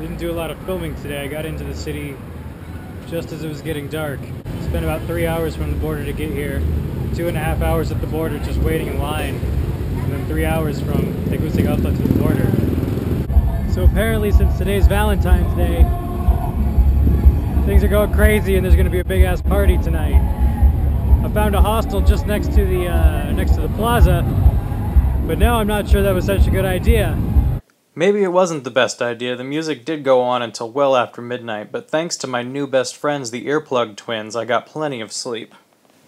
Didn't do a lot of filming today. I got into the city just as it was getting dark. Spent about 3 hours from the border to get here. 2.5 hours at the border just waiting in line. And then 3 hours from Tegucigalpa to the border. So apparently since today's Valentine's Day, things are going crazy and there's going to be a big ass party tonight. I found a hostel just next to the plaza, but now I'm not sure that was such a good idea. Maybe it wasn't the best idea. The music did go on until well after midnight, but thanks to my new best friends, the Earplug Twins, I got plenty of sleep.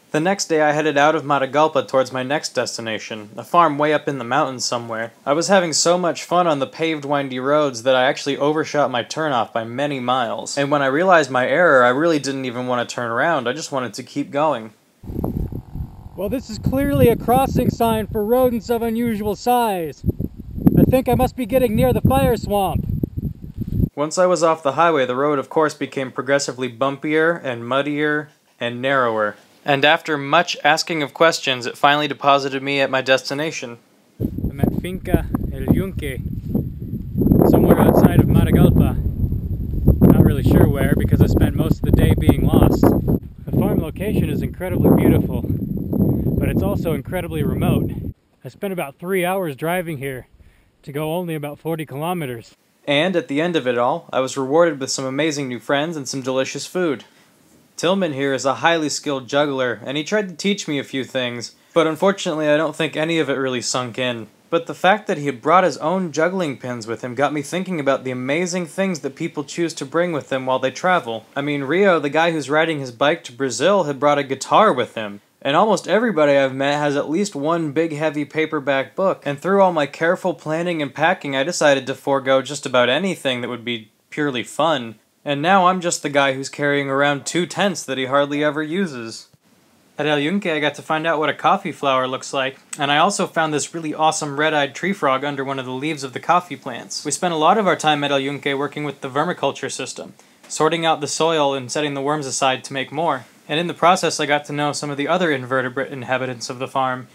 The next day I headed out of Matagalpa towards my next destination, a farm way up in the mountains somewhere. I was having so much fun on the paved windy roads that I actually overshot my turnoff by many miles. And when I realized my error, I really didn't even want to turn around, I just wanted to keep going. Well, this is clearly a crossing sign for rodents of unusual size. I think I must be getting near the fire swamp. Once I was off the highway, the road of course became progressively bumpier and muddier and narrower. And after much asking of questions, it finally deposited me at my destination. I'm at Finca Elun, somewhere outside of Matagalpa. Not really sure where because I spent most of the day being lost. The farm location is incredibly beautiful, but it's also incredibly remote. I spent about 3 hours driving here to go only about 40 kilometers. And at the end of it all, I was rewarded with some amazing new friends and some delicious food. Tillman here is a highly skilled juggler, and he tried to teach me a few things, but unfortunately I don't think any of it really sunk in. But the fact that he had brought his own juggling pins with him got me thinking about the amazing things that people choose to bring with them while they travel. I mean, Rio, the guy who's riding his bike to Brazil, had brought a guitar with him. And almost everybody I've met has at least one big heavy paperback book. And through all my careful planning and packing, I decided to forego just about anything that would be purely fun. And now I'm just the guy who's carrying around 2 tents that he hardly ever uses. At Elun, I got to find out what a coffee flower looks like, and I also found this really awesome red-eyed tree frog under one of the leaves of the coffee plants. We spent a lot of our time at Elun working with the vermiculture system, sorting out the soil and setting the worms aside to make more. And in the process I got to know some of the other invertebrate inhabitants of the farm.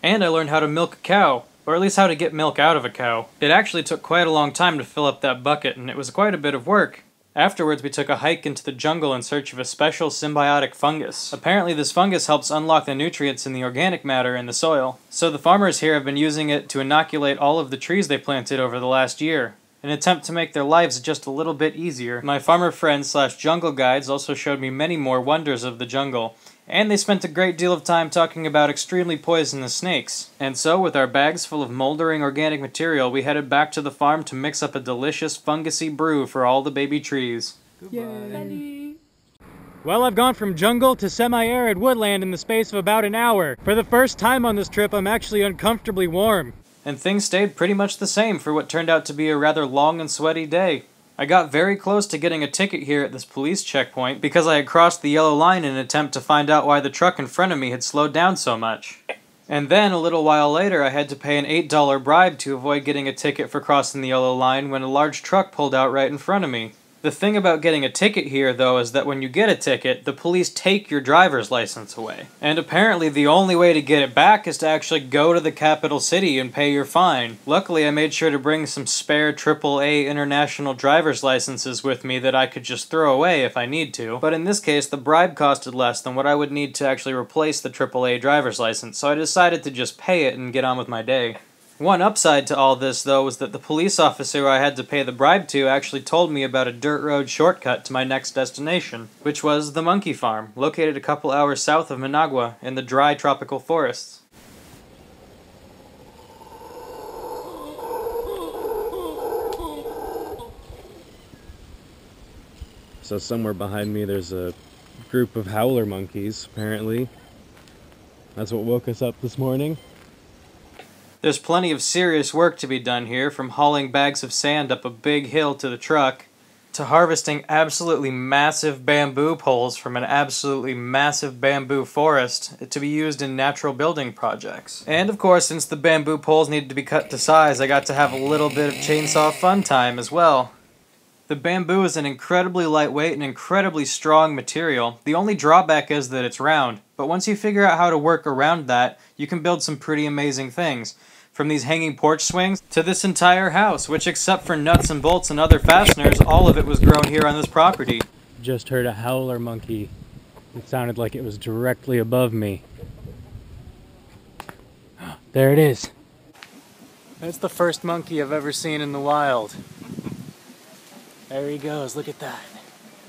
And I learned how to milk a cow, or at least how to get milk out of a cow. It actually took quite a long time to fill up that bucket, and it was quite a bit of work. Afterwards we took a hike into the jungle in search of a special symbiotic fungus. Apparently this fungus helps unlock the nutrients in the organic matter in the soil. So the farmers here have been using it to inoculate all of the trees they planted over the last year, in an attempt to make their lives just a little bit easier. My farmer friends / jungle guides also showed me many more wonders of the jungle, and they spent a great deal of time talking about extremely poisonous snakes. And so, with our bags full of moldering organic material, we headed back to the farm to mix up a delicious fungusy brew for all the baby trees. Goodbye. Well, I've gone from jungle to semi-arid woodland in the space of about an hour. For the first time on this trip, I'm actually uncomfortably warm. And things stayed pretty much the same for what turned out to be a rather long and sweaty day. I got very close to getting a ticket here at this police checkpoint because I had crossed the yellow line in an attempt to find out why the truck in front of me had slowed down so much. And then, a little while later, I had to pay an $8 bribe to avoid getting a ticket for crossing the yellow line when a large truck pulled out right in front of me. The thing about getting a ticket here, though, is that when you get a ticket, the police take your driver's license away. And apparently the only way to get it back is to actually go to the capital city and pay your fine. Luckily, I made sure to bring some spare AAA international driver's licenses with me that I could just throw away if I need to. But in this case, the bribe costed less than what I would need to actually replace the AAA driver's license, so I decided to just pay it and get on with my day. One upside to all this, though, was that the police officer who I had to pay the bribe to actually told me about a dirt road shortcut to my next destination, which was the monkey farm, located a couple hours south of Managua in the dry tropical forests. So somewhere behind me there's a group of howler monkeys, apparently. That's what woke us up this morning. There's plenty of serious work to be done here, from hauling bags of sand up a big hill to the truck, to harvesting absolutely massive bamboo poles from an absolutely massive bamboo forest to be used in natural building projects. And of course, since the bamboo poles needed to be cut to size, I got to have a little bit of chainsaw fun time as well. The bamboo is an incredibly lightweight and incredibly strong material. The only drawback is that it's round, but once you figure out how to work around that, you can build some pretty amazing things. From these hanging porch swings to this entire house, which except for nuts and bolts and other fasteners, all of it was grown here on this property. Just heard a howler monkey. It sounded like it was directly above me. There it is. That's the first monkey I've ever seen in the wild. There he goes, look at that.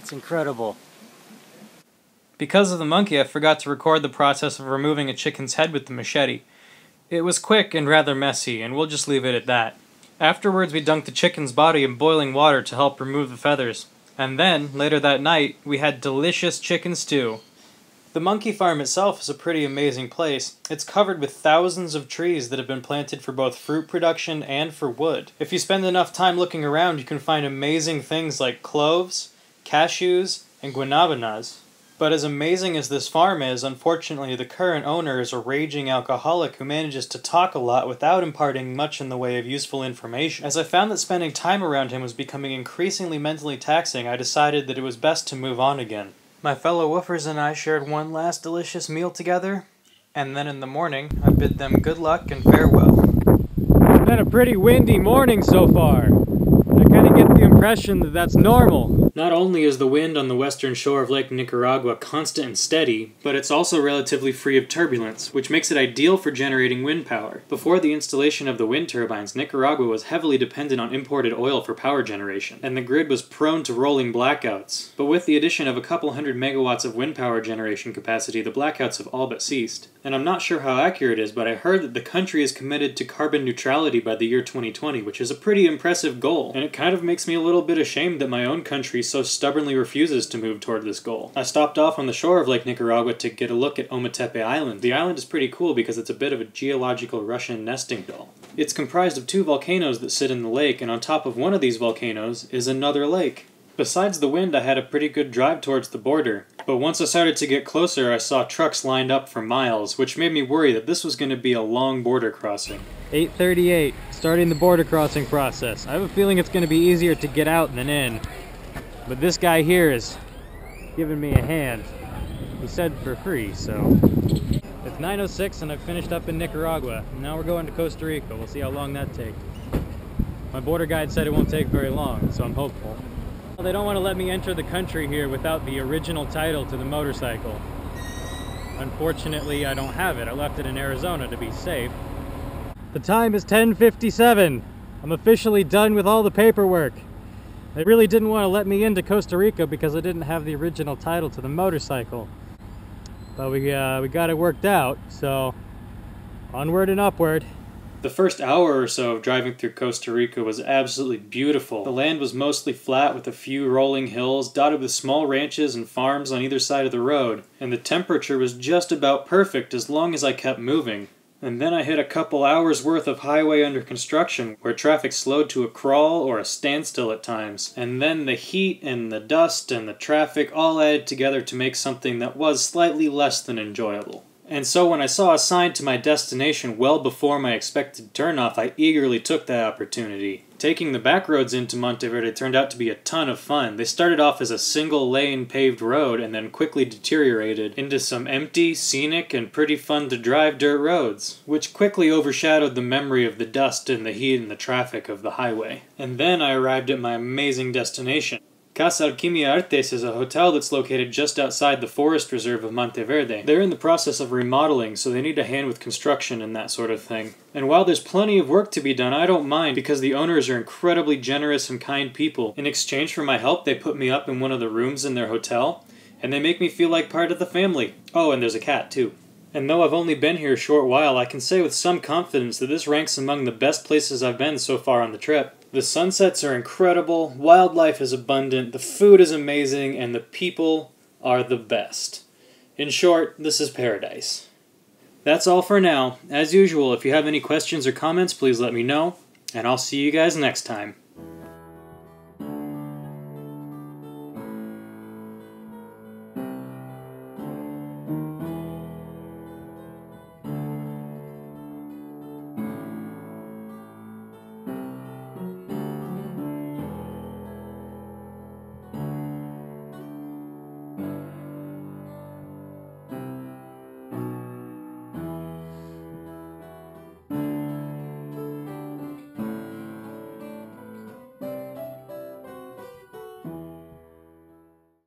It's incredible. Because of the monkey, I forgot to record the process of removing a chicken's head with the machete. It was quick and rather messy, and we'll just leave it at that. Afterwards, we dunked the chicken's body in boiling water to help remove the feathers. And then, later that night, we had delicious chicken stew. The monkey farm itself is a pretty amazing place. It's covered with thousands of trees that have been planted for both fruit production and for wood. If you spend enough time looking around, you can find amazing things like cloves, cashews, and guanabanas. But as amazing as this farm is, unfortunately the current owner is a raging alcoholic who manages to talk a lot without imparting much in the way of useful information. As I found that spending time around him was becoming increasingly mentally taxing, I decided that it was best to move on again. My fellow woofers and I shared one last delicious meal together, and then in the morning I bid them good luck and farewell. It's been a pretty windy morning so far. I kind of get the impression that that's normal. Not only is the wind on the western shore of Lake Nicaragua constant and steady, but it's also relatively free of turbulence, which makes it ideal for generating wind power. Before the installation of the wind turbines, Nicaragua was heavily dependent on imported oil for power generation, and the grid was prone to rolling blackouts. But with the addition of a couple hundred megawatts of wind power generation capacity, the blackouts have all but ceased. And I'm not sure how accurate it is, but I heard that the country is committed to carbon neutrality by the year 2020, which is a pretty impressive goal, and it kind of makes me a little bit ashamed that my own country so stubbornly refuses to move toward this goal. I stopped off on the shore of Lake Nicaragua to get a look at Ometepe Island. The island is pretty cool because it's a bit of a geological Russian nesting doll. It's comprised of two volcanoes that sit in the lake, and on top of one of these volcanoes is another lake. Besides the wind, I had a pretty good drive towards the border, but once I started to get closer, I saw trucks lined up for miles, which made me worry that this was going to be a long border crossing. 8:38, starting the border crossing process. I have a feeling it's going to be easier to get out than in. But this guy here is giving me a hand. He said for free, so. It's 9:06 and I've finished up in Nicaragua. Now we're going to Costa Rica. We'll see how long that takes. My border guide said it won't take very long, so I'm hopeful. They don't want to let me enter the country here without the original title to the motorcycle. Unfortunately, I don't have it. I left it in Arizona to be safe. The time is 10:57. I'm officially done with all the paperwork. They really didn't want to let me into Costa Rica because I didn't have the original title to the motorcycle. But we got it worked out, so onward and upward. The first hour or so of driving through Costa Rica was absolutely beautiful. The land was mostly flat with a few rolling hills, dotted with small ranches and farms on either side of the road, and the temperature was just about perfect as long as I kept moving. And then I hit a couple hours worth of highway under construction, where traffic slowed to a crawl or a standstill at times. And then the heat and the dust and the traffic all added together to make something that was slightly less than enjoyable. And so when I saw a sign to my destination well before my expected turnoff, I eagerly took that opportunity. Taking the back roads into Monteverde turned out to be a ton of fun. They started off as a single-lane paved road and then quickly deteriorated into some empty, scenic, and pretty fun-to-drive dirt roads, which quickly overshadowed the memory of the dust and the heat and the traffic of the highway. And then I arrived at my amazing destination. Casa Alquimia Artes is a hotel that's located just outside the forest reserve of Monteverde. They're in the process of remodeling, so they need a hand with construction and that sort of thing. And while there's plenty of work to be done, I don't mind because the owners are incredibly generous and kind people. In exchange for my help, they put me up in one of the rooms in their hotel, and they make me feel like part of the family. Oh, and there's a cat too. And though I've only been here a short while, I can say with some confidence that this ranks among the best places I've been so far on the trip. The sunsets are incredible, wildlife is abundant, the food is amazing, and the people are the best. In short, this is paradise. That's all for now. As usual, if you have any questions or comments, please let me know, and I'll see you guys next time.